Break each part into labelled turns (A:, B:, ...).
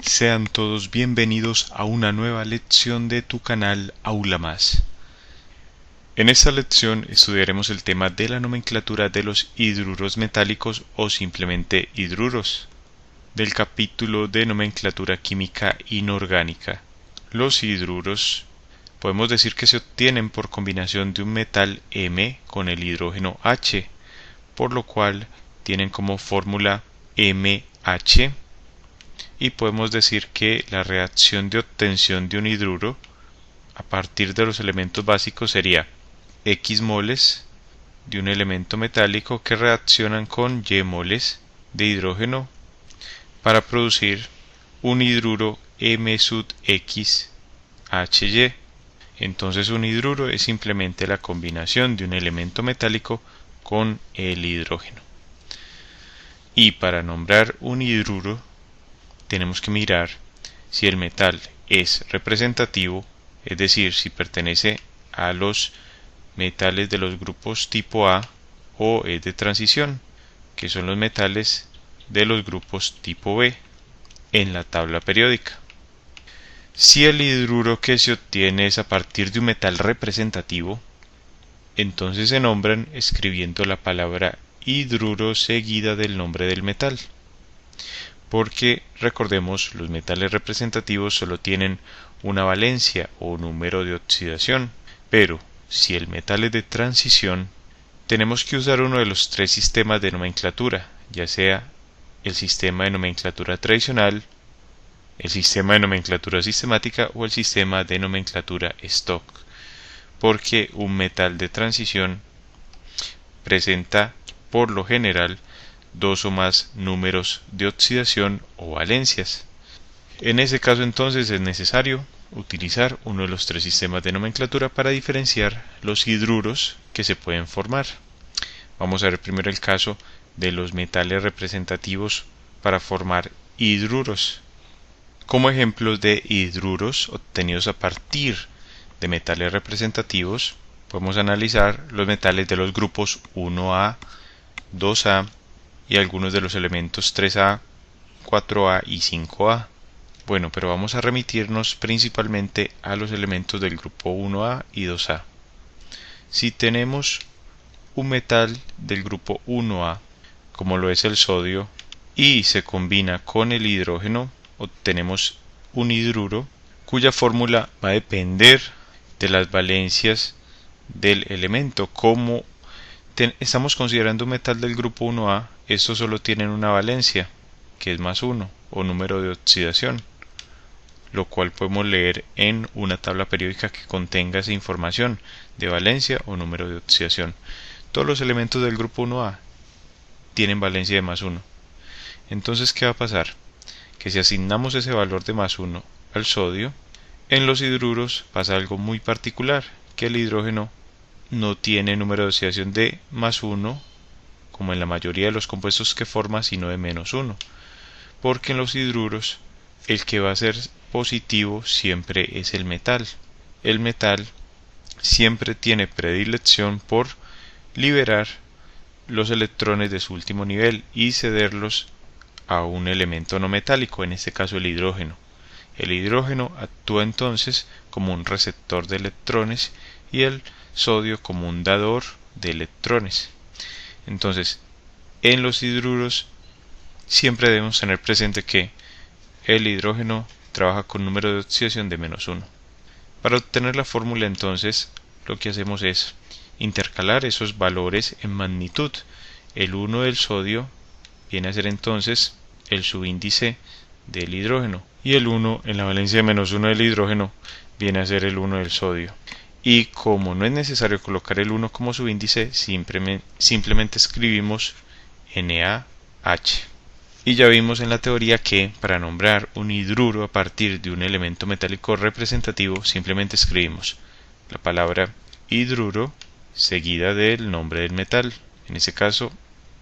A: Sean todos bienvenidos a una nueva lección de tu canal Aula Más. En esta lección estudiaremos el tema de la nomenclatura de los hidruros metálicos o simplemente hidruros, del capítulo de nomenclatura química inorgánica. Los hidruros podemos decir que se obtienen por combinación de un metal M con el hidrógeno H, por lo cual tienen como fórmula MH. Y podemos decir que la reacción de obtención de un hidruro a partir de los elementos básicos sería X moles de un elemento metálico que reaccionan con Y moles de hidrógeno para producir un hidruro M sub X HY. Entonces un hidruro es simplemente la combinación de un elemento metálico con el hidrógeno. Y para nombrar un hidruro tenemos que mirar si el metal es representativo, es decir, si pertenece a los metales de los grupos tipo A, o es de transición, que son los metales de los grupos tipo B en la tabla periódica. Si el hidruro que se obtiene es a partir de un metal representativo, entonces se nombran escribiendo la palabra hidruro seguida del nombre del metal. Porque recordemos, los metales representativos solo tienen una valencia o número de oxidación, pero si el metal es de transición, tenemos que usar uno de los tres sistemas de nomenclatura, ya sea el sistema de nomenclatura tradicional, el sistema de nomenclatura sistemática o el sistema de nomenclatura stock, porque un metal de transición presenta por lo general dos o más números de oxidación o valencias. En ese caso entonces es necesario utilizar uno de los tres sistemas de nomenclatura para diferenciar los hidruros que se pueden formar. Vamos a ver primero el caso de los metales representativos para formar hidruros. Como ejemplos de hidruros obtenidos a partir de metales representativos, podemos analizar los metales de los grupos 1A, 2A, y algunos de los elementos 3A, 4A y 5A. Bueno, pero vamos a remitirnos principalmente a los elementos del grupo 1A y 2A. Si tenemos un metal del grupo 1A, como lo es el sodio, y se combina con el hidrógeno, obtenemos un hidruro cuya fórmula va a depender de las valencias del elemento. Como estamos considerando un metal del grupo 1A, estos solo tienen una valencia, que es +1, o número de oxidación, lo cual podemos leer en una tabla periódica que contenga esa información de valencia o número de oxidación. Todos los elementos del grupo 1A tienen valencia de +1. Entonces, ¿qué va a pasar? Que si asignamos ese valor de +1 al sodio, en los hidruros pasa algo muy particular, que el hidrógeno no tiene número de oxidación de +1, como en la mayoría de los compuestos que forma, sino de -1, porque en los hidruros el que va a ser positivo siempre es el metal. El metal siempre tiene predilección por liberar los electrones de su último nivel y cederlos a un elemento no metálico, en este caso el hidrógeno. El hidrógeno actúa entonces como un receptor de electrones y el sodio como un dador de electrones. Entonces, en los hidruros siempre debemos tener presente que el hidrógeno trabaja con número de oxidación de -1. Para obtener la fórmula entonces, lo que hacemos es intercalar esos valores en magnitud. El 1 del sodio viene a ser entonces el subíndice del hidrógeno, y el 1 en la valencia de -1 del hidrógeno viene a ser el 1 del sodio. Y como no es necesario colocar el 1 como subíndice, simplemente escribimos NaH. Y ya vimos en la teoría que para nombrar un hidruro a partir de un elemento metálico representativo, simplemente escribimos la palabra hidruro seguida del nombre del metal, en este caso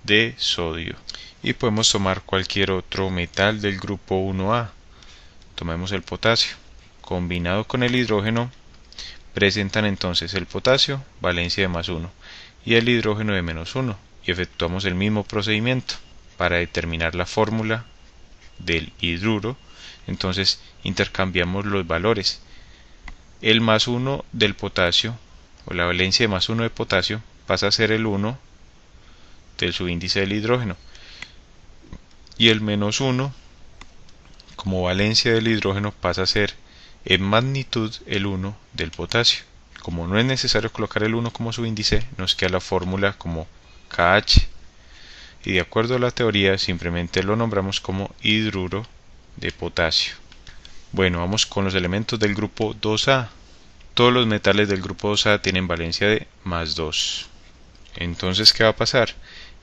A: de sodio. Y podemos tomar cualquier otro metal del grupo 1A. Tomemos el potasio. Combinado con el hidrógeno, presentan entonces el potasio, valencia de +1, y el hidrógeno de -1, y efectuamos el mismo procedimiento para determinar la fórmula del hidruro. Entonces intercambiamos los valores. El más 1 del potasio, o la valencia de más 1 de potasio, pasa a ser el 1 del subíndice del hidrógeno. Y el menos 1, como valencia del hidrógeno, pasa a ser en magnitud el 1 del potasio. Como no es necesario colocar el 1 como subíndice, nos queda la fórmula como KH. Y de acuerdo a la teoría, simplemente lo nombramos como hidruro de potasio. Bueno, vamos con los elementos del grupo 2A. Todos los metales del grupo 2A tienen valencia de más 2. Entonces, ¿qué va a pasar?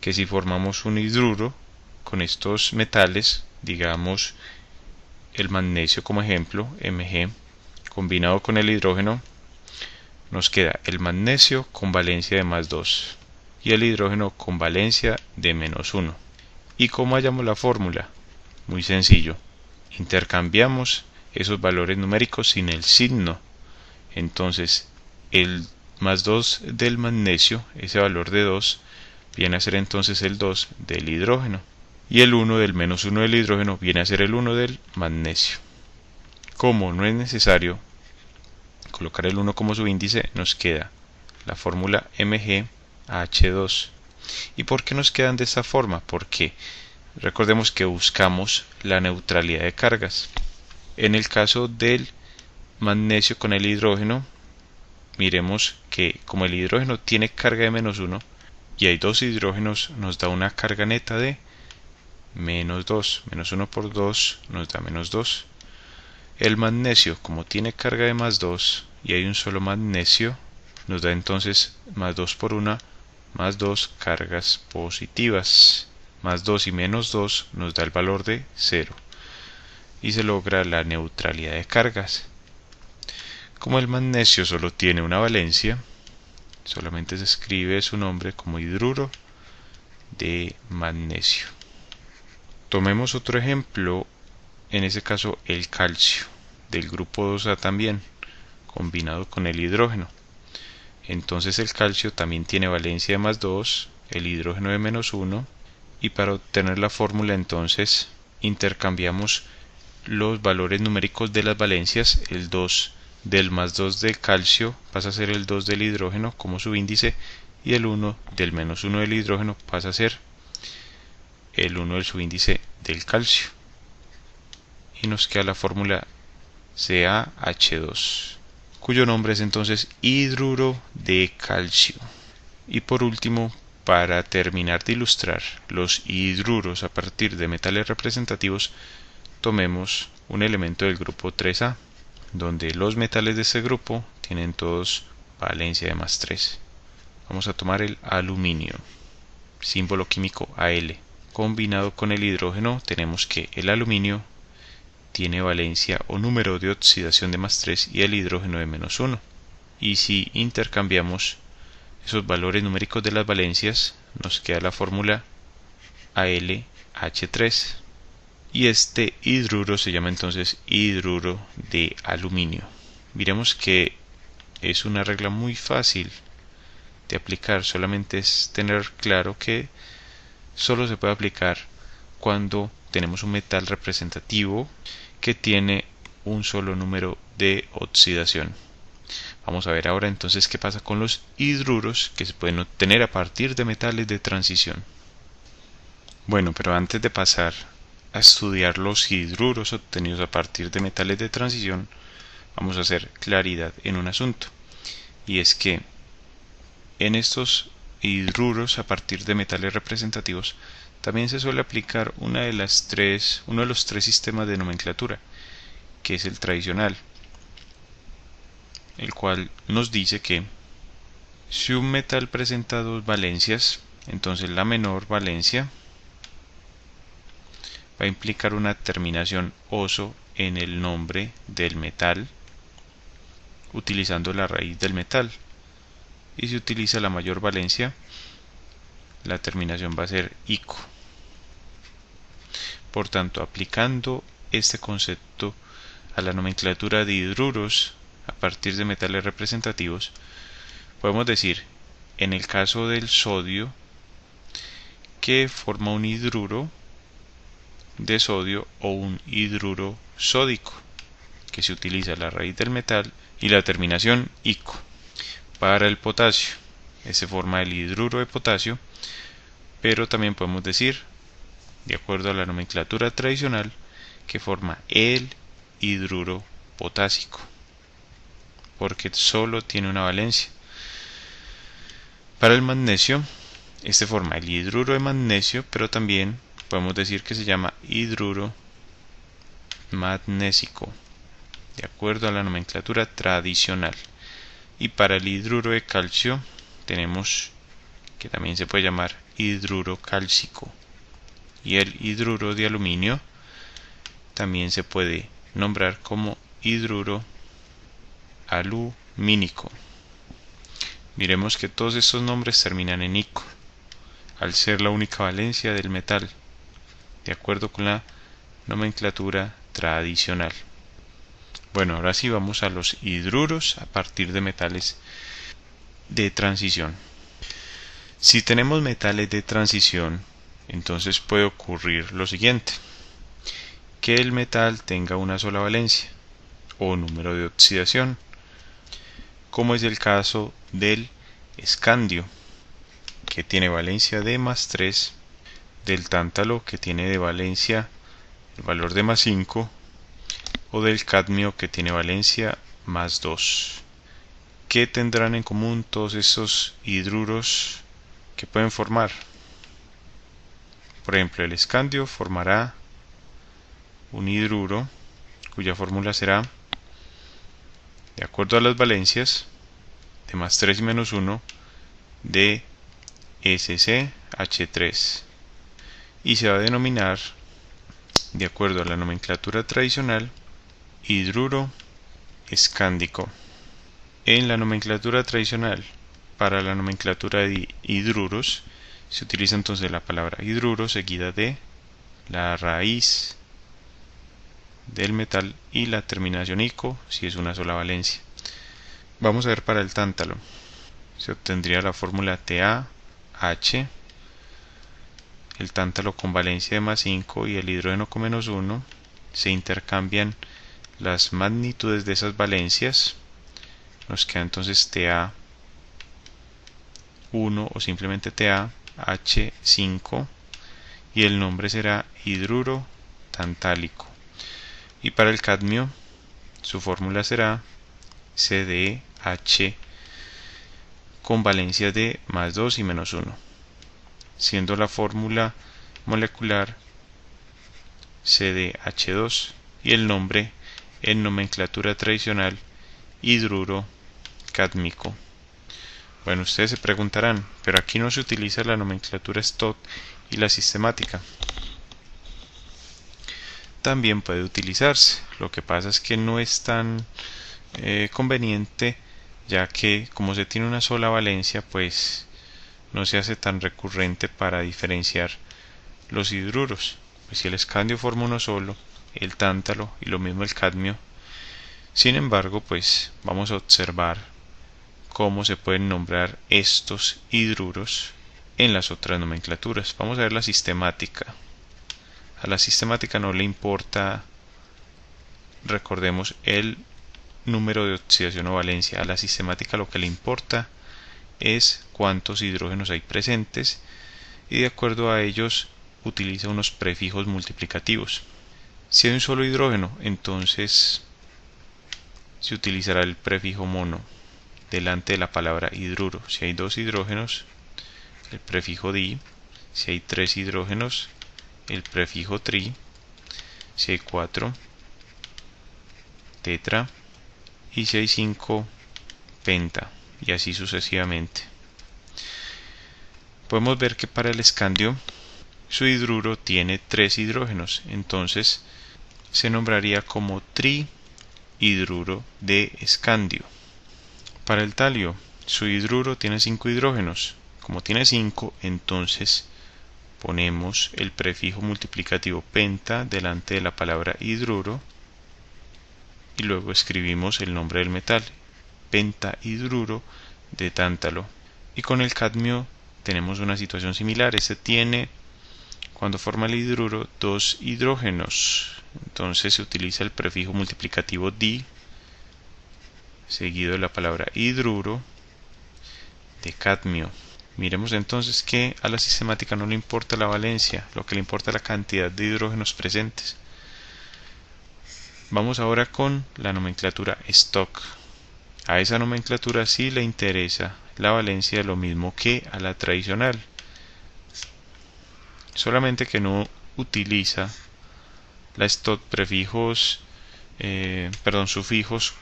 A: Que si formamos un hidruro con estos metales, digamos el magnesio como ejemplo, Mg, combinado con el hidrógeno, nos queda el magnesio con valencia de más 2 y el hidrógeno con valencia de menos 1. ¿Y cómo hallamos la fórmula? Muy sencillo. Intercambiamos esos valores numéricos sin el signo. Entonces, el más 2 del magnesio, ese valor de 2, viene a ser entonces el 2 del hidrógeno. Y el 1 del menos 1 del hidrógeno viene a ser el 1 del magnesio. Como no es necesario colocar el 1 como subíndice, nos queda la fórmula MgH2. ¿Y por qué nos quedan de esta forma? Porque recordemos que buscamos la neutralidad de cargas. En el caso del magnesio con el hidrógeno, miremos que como el hidrógeno tiene carga de menos 1 y hay dos hidrógenos, nos da una carga neta de menos 2. Menos 1 por 2 nos da menos 2. El magnesio, como tiene carga de más 2 y hay un solo magnesio, nos da entonces más 2 por 1, más 2 cargas positivas. Más 2 y menos 2 nos da el valor de 0. Y se logra la neutralidad de cargas. Como el magnesio solo tiene una valencia, solamente se escribe su nombre como hidruro de magnesio. Tomemos otro ejemplo, en ese caso el calcio, del grupo 2A también, combinado con el hidrógeno. Entonces el calcio también tiene valencia de más 2, el hidrógeno de menos 1, y para obtener la fórmula entonces intercambiamos los valores numéricos de las valencias. El 2 del más 2 del calcio pasa a ser el 2 del hidrógeno como subíndice, y el 1 del menos 1 del hidrógeno pasa a ser el 1 del subíndice del calcio. Y nos queda la fórmula CaH2, cuyo nombre es entonces hidruro de calcio. Y por último, para terminar de ilustrar los hidruros a partir de metales representativos, tomemos un elemento del grupo 3A, donde los metales de este grupo tienen todos valencia de más 3. Vamos a tomar el aluminio, símbolo químico Al. Combinado con el hidrógeno, tenemos que el aluminio tiene valencia o número de oxidación de más 3 y el hidrógeno de menos 1. Y si intercambiamos esos valores numéricos de las valencias, nos queda la fórmula AlH3. Y este hidruro se llama entonces hidruro de aluminio. Miremos que es una regla muy fácil de aplicar, solamente es tener claro que solo se puede aplicar cuando tenemos un metal representativo que tiene un solo número de oxidación. Vamos a ver ahora entonces qué pasa con los hidruros que se pueden obtener a partir de metales de transición. Bueno, pero antes de pasar a estudiar los hidruros obtenidos a partir de metales de transición, vamos a hacer claridad en un asunto, y es que en estos hidruros a partir de metales representativos también se suele aplicar uno de los tres sistemas de nomenclatura, que es el tradicional, el cual nos dice que si un metal presenta dos valencias, entonces la menor valencia va a implicar una terminación oso en el nombre del metal, utilizando la raíz del metal. Y si utiliza la mayor valencia, la terminación va a ser ico. Por tanto, aplicando este concepto a la nomenclatura de hidruros a partir de metales representativos, podemos decir, en el caso del sodio, que forma un hidruro de sodio o un hidruro sódico, que se utiliza la raíz del metal y la terminación ico. Para el potasio, se forma el hidruro de potasio, pero también podemos decir, de acuerdo a la nomenclatura tradicional, que forma el hidruro potásico, porque solo tiene una valencia. Para el magnesio, forma el hidruro de magnesio, pero también podemos decir que se llama hidruro magnésico, de acuerdo a la nomenclatura tradicional. Y para el hidruro de calcio tenemos que también se puede llamar hidruro cálcico. Y el hidruro de aluminio también se puede nombrar como hidruro alumínico. Miremos que todos estos nombres terminan en ico, al ser la única valencia del metal, de acuerdo con la nomenclatura tradicional. Bueno, ahora sí vamos a los hidruros a partir de metales de transición. Si tenemos metales de transición, entonces puede ocurrir lo siguiente: que el metal tenga una sola valencia o número de oxidación, como es el caso del escandio, que tiene valencia de +3, del tántalo, que tiene de valencia el valor de +5, o del cadmio, que tiene valencia +2. ¿Qué tendrán en común todos estos hidruros que pueden formar? Por ejemplo, el escandio formará un hidruro cuya fórmula será, de acuerdo a las valencias, de +3 y -1, de SCH3, y se va a denominar, de acuerdo a la nomenclatura tradicional, hidruro escándico. En la nomenclatura tradicional, para la nomenclatura de hidruros, se utiliza entonces la palabra hidruro seguida de la raíz del metal y la terminación ico si es una sola valencia. Vamos a ver para el tántalo. Se obtendría la fórmula TaH, el tántalo con valencia de +5 y el hidrógeno con -1. Se intercambian las magnitudes de esas valencias. Nos queda entonces Ta1 o simplemente TaH5 y el nombre será hidruro tantálico. Y para el cadmio, su fórmula será CdH con valencias de +2 y -1, siendo la fórmula molecular CdH2 y el nombre en nomenclatura tradicional hidruro cádmico. Bueno, ustedes se preguntarán, pero aquí no se utiliza la nomenclatura Stott y la sistemática. También puede utilizarse, lo que pasa es que no es tan conveniente, ya que como se tiene una sola valencia, pues no se hace tan recurrente para diferenciar los hidruros. Pues si el escandio forma uno solo, el tántalo y lo mismo el cadmio. Sin embargo, pues vamos a observar cómo se pueden nombrar estos hidruros en las otras nomenclaturas. Vamos a ver la sistemática. A la sistemática no le importa, recordemos, el número de oxidación o valencia. A la sistemática lo que le importa es cuántos hidrógenos hay presentes, y de acuerdo a ellos utiliza unos prefijos multiplicativos. Si hay un solo hidrógeno, entonces se utilizará el prefijo mono delante de la palabra hidruro. Si hay 2 hidrógenos, el prefijo di. Si hay 3 hidrógenos, el prefijo tri. Si hay 4, tetra. Y si hay 5, penta. Y así sucesivamente. Podemos ver que para el escandio su hidruro tiene 3 hidrógenos, entonces se nombraría como trihidruro de escandio. Para el talio, su hidruro tiene 5 hidrógenos. Como tiene 5, entonces ponemos el prefijo multiplicativo penta delante de la palabra hidruro y luego escribimos el nombre del metal, pentahidruro de tántalo. Y con el cadmio tenemos una situación similar. Este tiene cuando forma el hidruro, dos hidrógenos. Entonces se utiliza el prefijo multiplicativo di, seguido de la palabra hidruro de cadmio. Miremos entonces que a la sistemática no le importa la valencia, lo que le importa es la cantidad de hidrógenos presentes. Vamos ahora con la nomenclatura stock. A esa nomenclatura sí le interesa la valencia, lo mismo que a la tradicional, solamente que no utiliza la stock prefijos, sufijos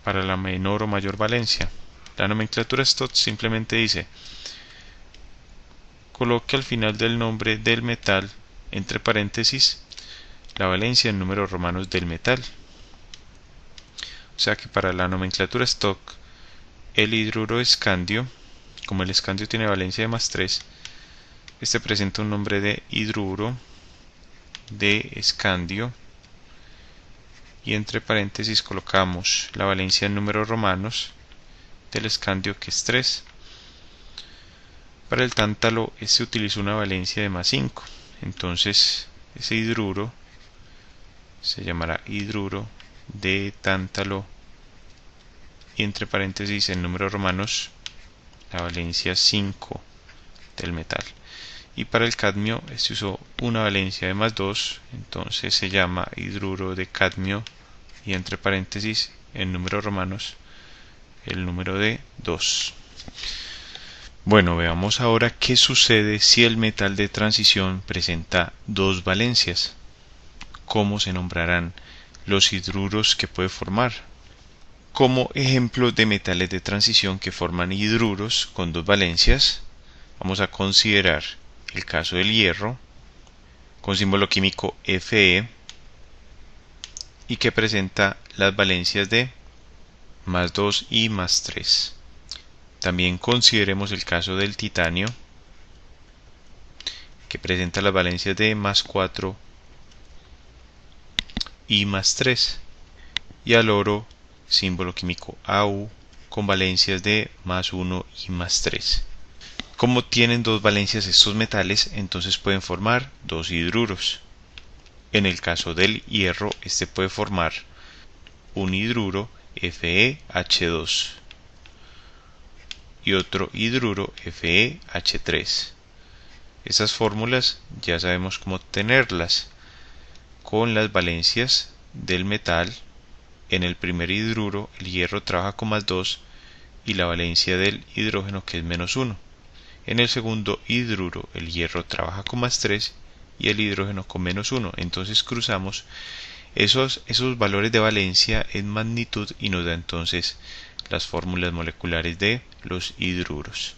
A: para la menor o mayor valencia. La nomenclatura stock simplemente dice: coloque al final del nombre del metal, entre paréntesis, la valencia en números romanos del metal. O sea que para la nomenclatura stock, el hidruro escandio, como el escandio tiene valencia de +3, este presenta un nombre de hidruro de escandio, y entre paréntesis colocamos la valencia en números romanos del escandio, que es 3. Para el tántalo se utiliza una valencia de +5, entonces ese hidruro se llamará hidruro de tántalo, y entre paréntesis en números romanos la valencia 5 del metal. Y para el cadmio se usó una valencia de +2, entonces se llama hidruro de cadmio, y entre paréntesis en números romanos el número de 2. Bueno, veamos ahora qué sucede si el metal de transición presenta dos valencias. ¿Cómo se nombrarán los hidruros que puede formar? Como ejemplo de metales de transición que forman hidruros con dos valencias, vamos a considerar el caso del hierro, con símbolo químico Fe, y que presenta las valencias de +2 y +3. También consideremos el caso del titanio, que presenta las valencias de +4 y +3, y al oro, símbolo químico Au, con valencias de +1 y +3. Como tienen dos valencias estos metales, entonces pueden formar dos hidruros. En el caso del hierro, este puede formar un hidruro FeH2 y otro hidruro FeH3. Estas fórmulas ya sabemos cómo obtenerlas. Con las valencias del metal, en el primer hidruro el hierro trabaja con +2 y la valencia del hidrógeno, que es -1. En el segundo hidruro el hierro trabaja con +3 y el hidrógeno con -1. Entonces cruzamos esos valores de valencia en magnitud y nos da entonces las fórmulas moleculares de los hidruros.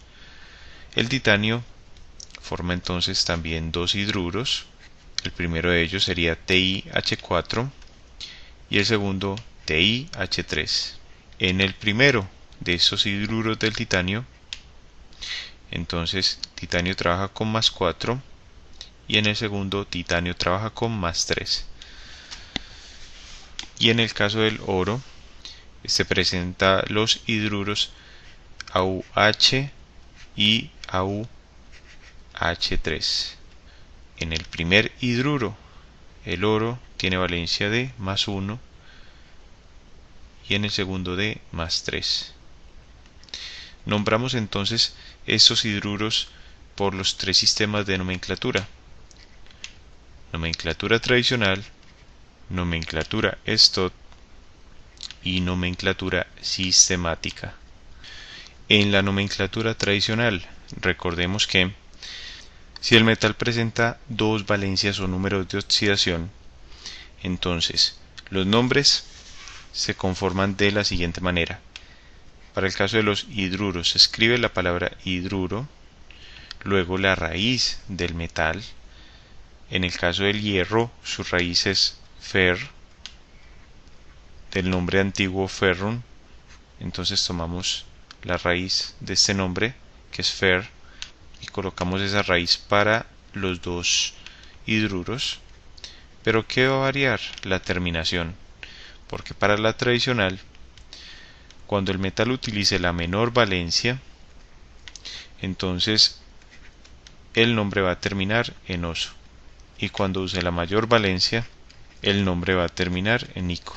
A: El titanio forma entonces también dos hidruros. El primero de ellos sería TiH4 y el segundo TiH3. En el primero de estos hidruros del titanio, entonces titanio trabaja con +4 y en el segundo titanio trabaja con +3. Y en el caso del oro, se presenta los hidruros AuH y AuH3. En el primer hidruro, el oro tiene valencia de +1 y en el segundo de +3. Nombramos entonces estos hidruros por los tres sistemas de nomenclatura: nomenclatura tradicional, nomenclatura Stott y nomenclatura sistemática. En la nomenclatura tradicional, recordemos que si el metal presenta dos valencias o números de oxidación, entonces los nombres se conforman de la siguiente manera. Para el caso de los hidruros, se escribe la palabra hidruro, luego la raíz del metal. En el caso del hierro, su raíz es fer, del nombre antiguo ferrum. Entonces tomamos la raíz de este nombre, que es fer, y colocamos esa raíz para los dos hidruros. Pero ¿qué va a variar? La terminación, porque para la tradicional, cuando el metal utilice la menor valencia, entonces el nombre va a terminar en oso. Y cuando use la mayor valencia, el nombre va a terminar en ico.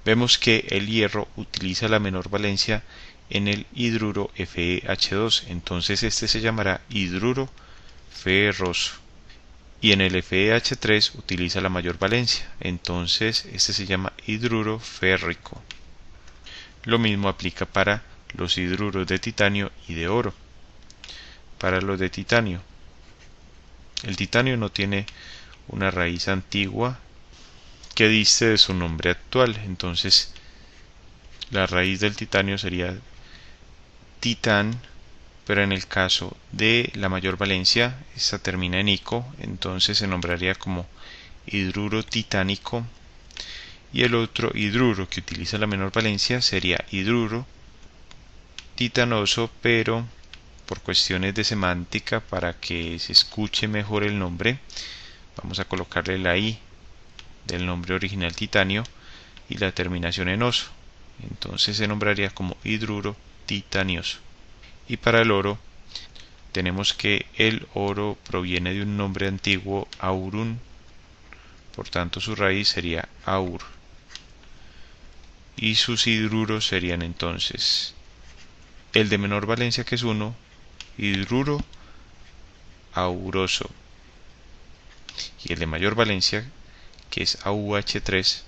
A: Vemos que el hierro utiliza la menor valencia en el hidruro FeH2, entonces este se llamará hidruro ferroso. Y en el FeH3 utiliza la mayor valencia, entonces este se llama hidruro férrico. Lo mismo aplica para los hidruros de titanio y de oro. Para los de titanio, el titanio no tiene una raíz antigua que diste de su nombre actual, entonces la raíz del titanio sería titán, pero en el caso de la mayor valencia, esta termina en ico, entonces se nombraría como hidruro titánico, y el otro hidruro que utiliza la menor valencia sería hidruro titanoso, pero por cuestiones de semántica, para que se escuche mejor el nombre, vamos a colocarle la i del nombre original titanio y la terminación en oso, entonces se nombraría como hidruro titanioso. Y para el oro tenemos que el oro proviene de un nombre antiguo aurum, por tanto su raíz sería aur, y sus hidruros serían entonces el de menor valencia, que es 1, hidruro auroso, y el de mayor valencia, que es AuH3,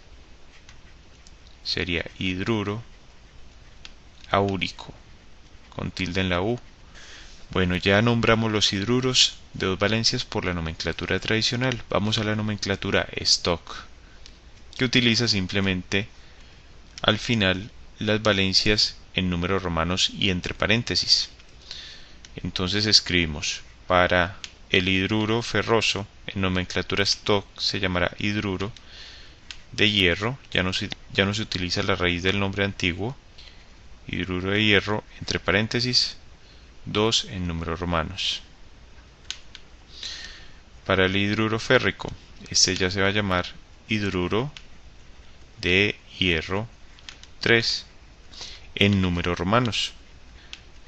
A: sería hidruro áurico, con tilde en la U. Bueno, ya nombramos los hidruros de dos valencias por la nomenclatura tradicional. Vamos a la nomenclatura stock, que utiliza simplemente al final las valencias en números romanos y entre paréntesis. Entonces escribimos: para el hidruro ferroso, en nomenclatura stock se llamará hidruro de hierro, ya no se utiliza la raíz del nombre antiguo, hidruro de hierro, entre paréntesis, 2 en números romanos. Para el hidruro férrico, este ya se va a llamar hidruro de hierro 3 en números romanos.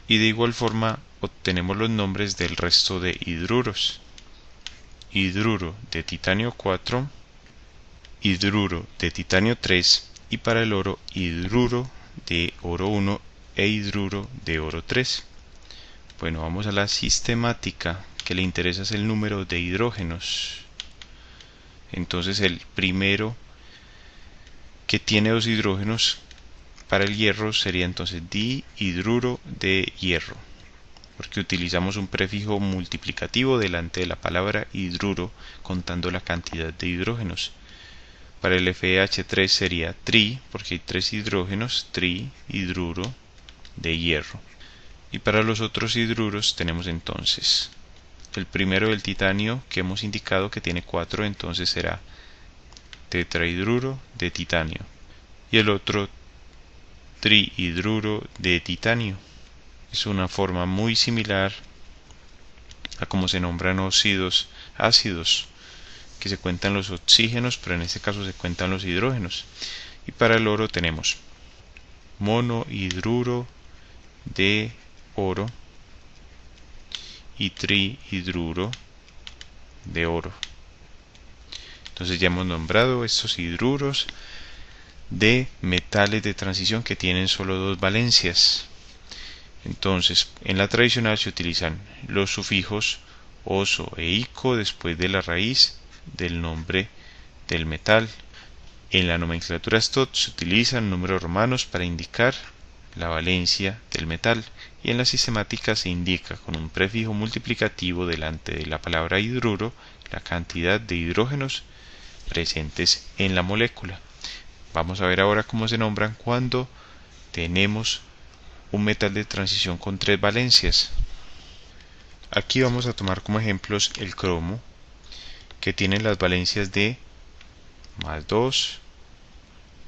A: Y de igual forma obtenemos los nombres del resto de hidruros: hidruro de titanio 4, hidruro de titanio 3, y para el oro, hidruro de oro 1 e hidruro de oro 3. Bueno, vamos a la sistemática, que le interesa es el número de hidrógenos. Entonces el primero que tiene dos hidrógenos para el hierro sería entonces dihidruro de hierro, porque utilizamos un prefijo multiplicativo delante de la palabra hidruro contando la cantidad de hidrógenos. Para el FeH3 sería tri, porque hay 3 hidrógenos, trihidruro de hierro. Y para los otros hidruros tenemos entonces el primero del titanio, que hemos indicado que tiene 4, entonces será tetrahidruro de titanio, y el otro trihidruro de titanio. Es una forma muy similar a cómo se nombran óxidos ácidos, que se cuentan los oxígenos, pero en este caso se cuentan los hidrógenos. Y para el oro tenemos monohidruro de oro y trihidruro de oro. Entonces ya hemos nombrado estos hidruros de metales de transición que tienen solo dos valencias. Entonces, en la tradicional se utilizan los sufijos oso e ico después de la raíz del nombre del metal. En la nomenclatura STOT se utilizan números romanos para indicar la valencia del metal, y en la sistemática se indica con un prefijo multiplicativo delante de la palabra hidruro la cantidad de hidrógenos presentes en la molécula. Vamos a ver ahora cómo se nombran cuando tenemos un metal de transición con 3 valencias. Aquí vamos a tomar como ejemplos el cromo, que tiene las valencias de +2,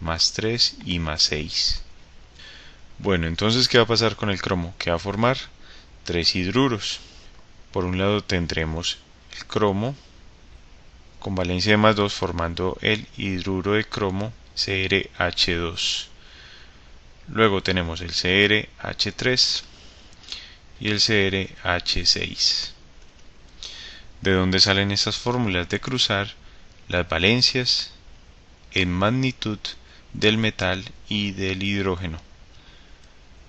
A: +3 y +6. Bueno, entonces, ¿qué va a pasar con el cromo? Que va a formar 3 hidruros. Por un lado tendremos el cromo con valencia de +2 formando el hidruro de cromo CrH2. Luego tenemos el CrH3 y el CrH6. ¿De dónde salen estas fórmulas? De cruzar las valencias en magnitud del metal y del hidrógeno.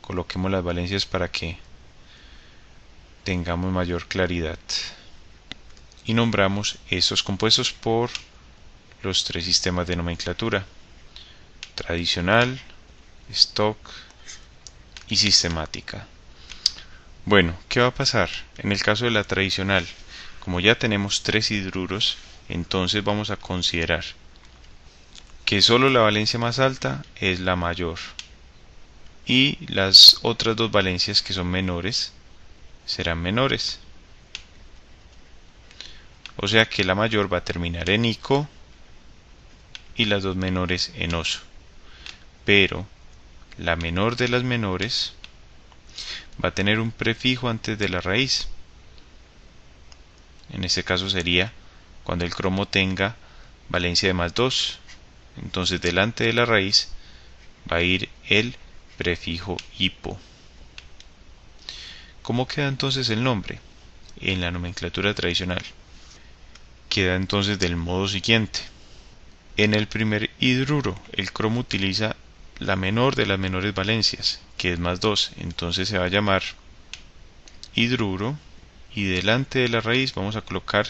A: Coloquemos las valencias para que tengamos mayor claridad. Y nombramos estos compuestos por los tres sistemas de nomenclatura: tradicional, stock y sistemática. Bueno, ¿qué va a pasar? En el caso de la tradicional, como ya tenemos tres hidruros, entonces vamos a considerar que solo la valencia más alta es la mayor y las otras dos valencias que son menores serán menores. O sea que la mayor va a terminar en ico y las dos menores en oso. Pero la menor de las menores va a tener un prefijo antes de la raíz. En este caso sería cuando el cromo tenga valencia de más 2. Entonces delante de la raíz va a ir el prefijo hipo. ¿Cómo queda entonces el nombre en la nomenclatura tradicional? Queda entonces del modo siguiente. En el primer hidruro, el cromo utiliza la menor de las menores valencias, que es más 2. Entonces se va a llamar hidruro y delante de la raíz vamos a colocar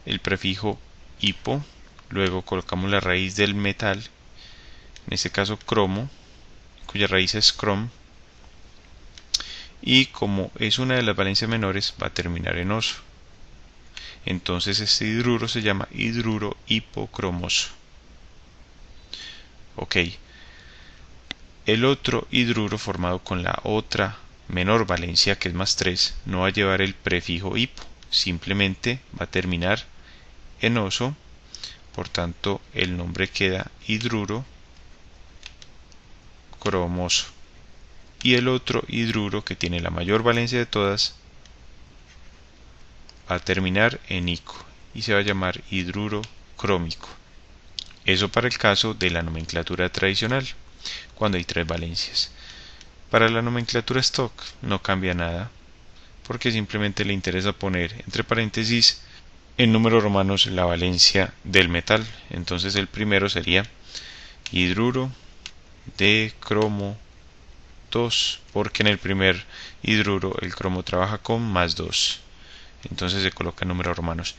A: el prefijo hipo. Luego colocamos la raíz del metal, en este caso cromo, cuya raíz es crom. Y como es una de las valencias menores, va a terminar en oso. Entonces este hidruro se llama hidruro hipocromoso. Ok. El otro hidruro formado con la otra menor valencia, que es más 3, no va a llevar el prefijo hipo, simplemente va a terminar en oso. Por tanto, el nombre queda hidruro cromoso. Y el otro hidruro, que tiene la mayor valencia de todas, va a terminar en ico y se va a llamar hidruro crómico. Eso para el caso de la nomenclatura tradicional, cuando hay tres valencias. Para la nomenclatura stock no cambia nada, porque simplemente le interesa poner entre paréntesis en números romanos la valencia del metal. Entonces el primero sería hidruro de cromo 2, porque en el primer hidruro el cromo trabaja con más 2. Entonces se coloca en números romanos.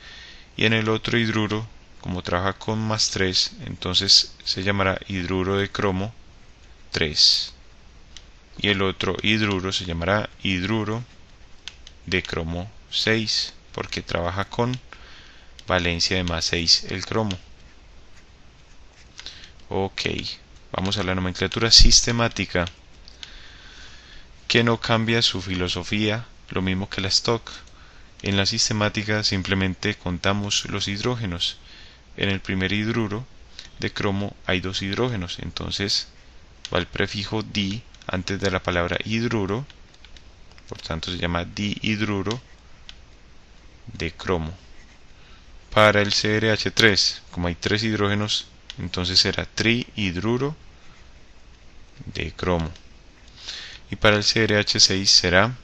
A: Y en el otro hidruro, como trabaja con más 3, entonces se llamará hidruro de cromo 3. Y el otro hidruro se llamará hidruro de cromo 6, porque trabaja con valencia de más 6 el cromo. Ok, vamos a la nomenclatura sistemática, que no cambia su filosofía, lo mismo que la stock. En la sistemática simplemente contamos los hidrógenos. En el primer hidruro de cromo hay dos hidrógenos, entonces va el prefijo di antes de la palabra hidruro, por tanto se llama dihidruro de cromo. Para el CRH3, como hay tres hidrógenos, entonces será trihidruro de cromo. Y para el CRH6 será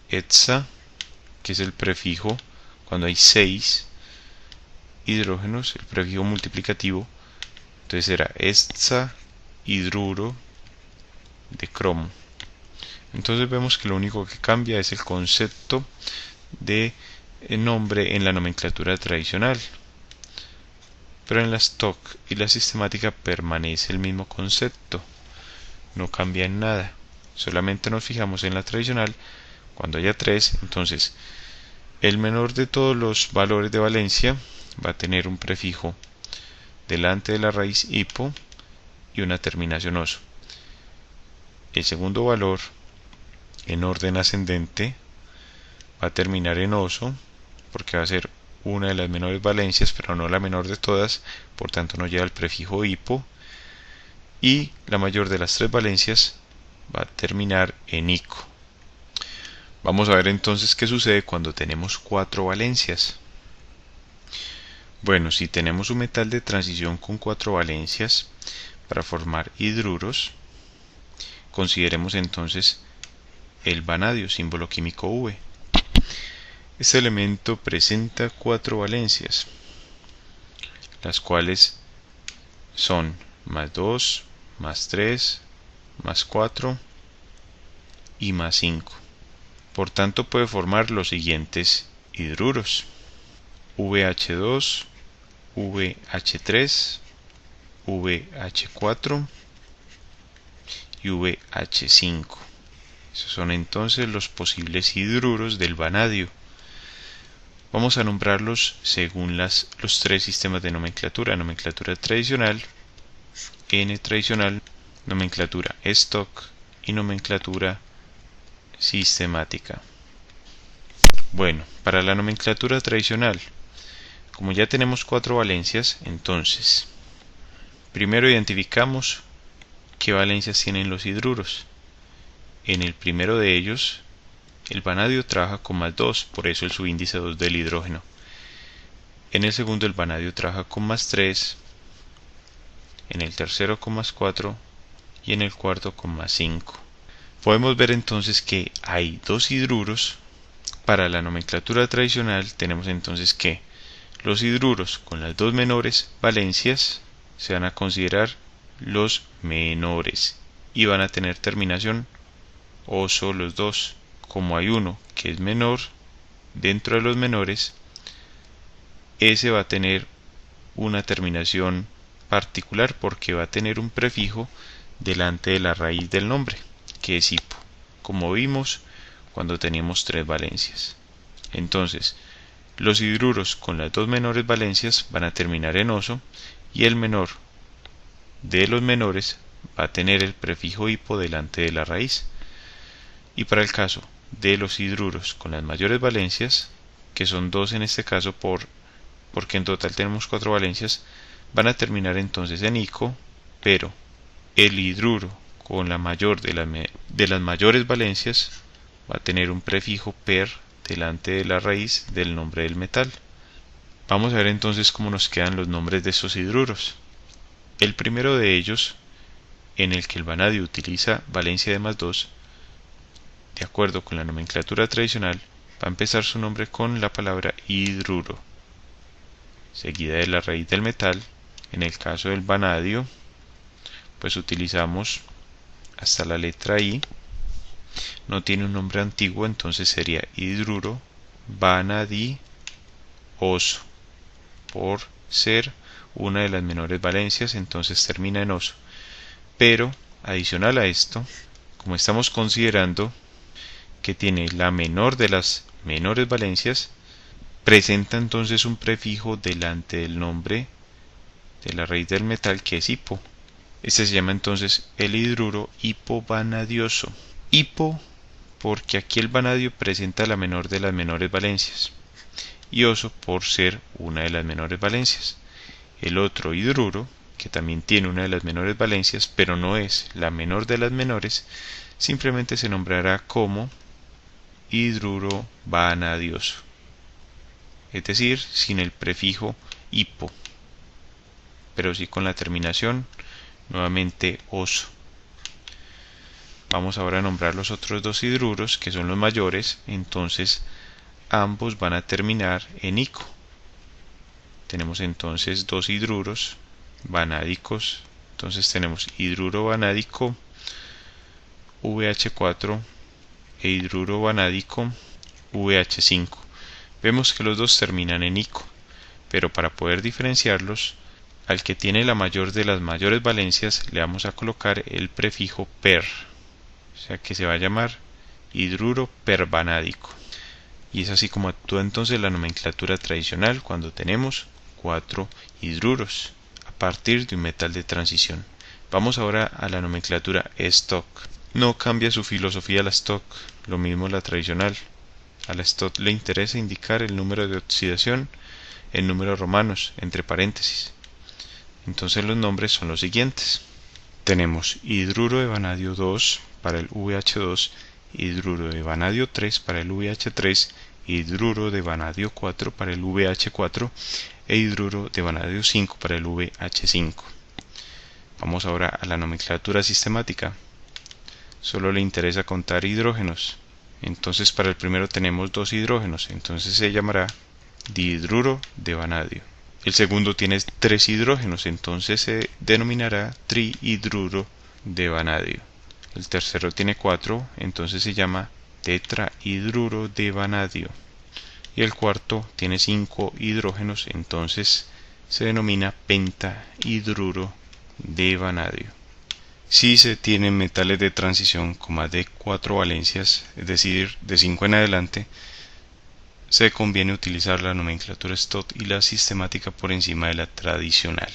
A: hexa, que es el prefijo cuando hay 6 hidrógenos, el prefijo multiplicativo, entonces será hexahidruro de cromo. Entonces vemos que lo único que cambia es el concepto de nombre en la nomenclatura tradicional, pero en la stock y la sistemática permanece el mismo concepto, no cambia en nada. Solamente nos fijamos en la tradicional cuando haya 3, entonces el menor de todos los valores de valencia va a tener un prefijo delante de la raíz hipo y una terminación oso. El segundo valor, en orden ascendente, va a terminar en oso, porque va a ser una de las menores valencias, pero no la menor de todas, por tanto no lleva el prefijo hipo. Y la mayor de las tres valencias va a terminar en ico. Vamos a ver entonces qué sucede cuando tenemos 4 valencias. Bueno, si tenemos un metal de transición con 4 valencias para formar hidruros, consideremos entonces el vanadio, símbolo químico V. Este elemento presenta 4 valencias, las cuales son más 2, más 3, más 4 y más 5. Por tanto puede formar los siguientes hidruros: VH2, VH3, VH4 y VH5. Esos son entonces los posibles hidruros del vanadio. Vamos a nombrarlos según los 3 sistemas de nomenclatura: nomenclatura tradicional, N tradicional, nomenclatura stock y nomenclatura sistemática. Bueno, para la nomenclatura tradicional, como ya tenemos 4 valencias, entonces primero identificamos qué valencias tienen los hidruros. En el primero de ellos, el vanadio trabaja con más 2, por eso el subíndice 2 del hidrógeno. En el segundo, el vanadio trabaja con más 3, en el tercero con más 4 y en el cuarto con más 5. Podemos ver entonces que hay 2 hidruros. Para la nomenclatura tradicional tenemos entonces que los hidruros con las 2 menores valencias se van a considerar los menores y van a tener terminación oso los dos. Como hay uno que es menor dentro de los menores, ese va a tener una terminación particular porque va a tener un prefijo delante de la raíz del nombre, que es hipo, como vimos cuando teníamos 3 valencias. Entonces, los hidruros con las 2 menores valencias van a terminar en oso y el menor de los menores va a tener el prefijo hipo delante de la raíz. Y para el caso de los hidruros con las mayores valencias, que son 2 en este caso porque en total tenemos 4 valencias, van a terminar entonces en ico, pero el hidruro con la mayor de las mayores valencias va a tener un prefijo per delante de la raíz del nombre del metal. Vamos a ver entonces cómo nos quedan los nombres de estos hidruros. El primero de ellos, en el que el vanadio utiliza valencia de más 2, de acuerdo con la nomenclatura tradicional, va a empezar su nombre con la palabra hidruro, seguida de la raíz del metal. En el caso del vanadio, pues utilizamos hasta la letra I. No tiene un nombre antiguo, entonces sería hidruro vanadioso, por ser una de las menores valencias, entonces termina en oso. Pero adicional a esto, como estamos considerando que tiene la menor de las menores valencias, presenta entonces un prefijo delante del nombre de la raíz del metal, que es hipo. Este se llama entonces el hidruro hipovanadioso. Hipo porque aquí el vanadio presenta la menor de las menores valencias, y oso por ser una de las menores valencias. El otro hidruro, que también tiene una de las menores valencias, pero no es la menor de las menores, simplemente se nombrará como hidruro vanadioso, es decir, sin el prefijo hipo, pero sí con la terminación nuevamente oso. Vamos ahora a nombrar los otros 2 hidruros, que son los mayores, entonces ambos van a terminar en ico. Tenemos entonces 2 hidruros vanádicos, entonces tenemos hidruro vanádico VH4 e hidruro vanádico VH5. Vemos que los dos terminan en ico, pero para poder diferenciarlos, al que tiene la mayor de las mayores valencias le vamos a colocar el prefijo per, o sea que se va a llamar hidruro pervanádico. Y es así como actúa entonces la nomenclatura tradicional cuando tenemos 4 hidruros a partir de un metal de transición. Vamos ahora a la nomenclatura stock. No cambia su filosofía la stock, lo mismo la tradicional. A la stock le interesa indicar el número de oxidación en números romanos, entre paréntesis. Entonces los nombres son los siguientes. Tenemos hidruro de vanadio 2 para el VH2, hidruro de vanadio 3 para el VH3, hidruro de vanadio 4 para el VH4 e hidruro de vanadio 5 para el VH5. Vamos ahora a la nomenclatura sistemática. Solo le interesa contar hidrógenos. Entonces para el primero tenemos 2 hidrógenos, entonces se llamará dihidruro de vanadio. El segundo tiene 3 hidrógenos, entonces se denominará trihidruro de vanadio. El tercero tiene 4, entonces se llama tetrahidruro de vanadio. Y el cuarto tiene 5 hidrógenos, entonces se denomina pentahidruro de vanadio. Si se tienen metales de transición con más de 4 valencias, es decir, de 5 en adelante, se conviene utilizar la nomenclatura Stott y la sistemática por encima de la tradicional.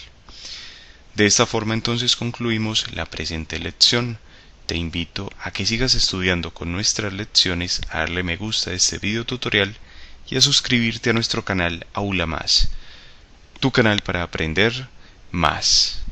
A: De esta forma entonces concluimos la presente lección. Te invito a que sigas estudiando con nuestras lecciones, a darle me gusta a este video tutorial y a suscribirte a nuestro canal Aula Más, tu canal para aprender más.